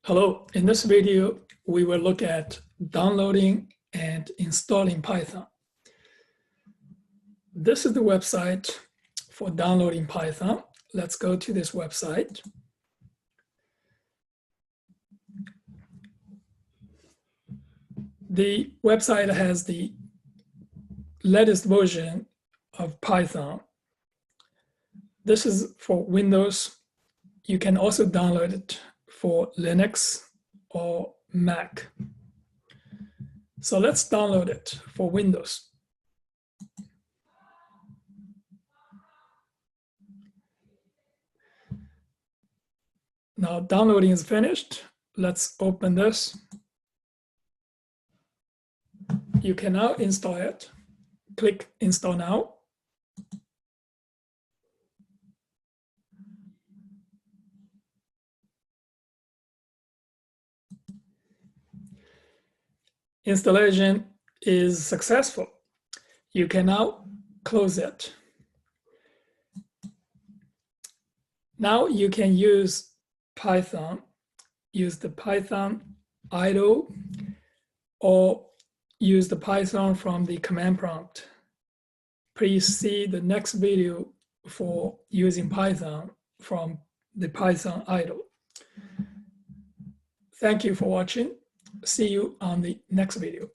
Hello, in this video, we will look at downloading and installing Python. This is the website for downloading Python. Let's go to this website. The website has the latest version of Python. This is for Windows. You can also download it for Linux or Mac. So let's download it for Windows. Now downloading is finished. Let's open this. You can now install it. Click Install Now. Installation is successful. You can now close it. Now you can use Python, use the Python idle, or use the Python from the command prompt. Please see the next video for using Python from the Python idle. Thank you for watching. See you on the next video.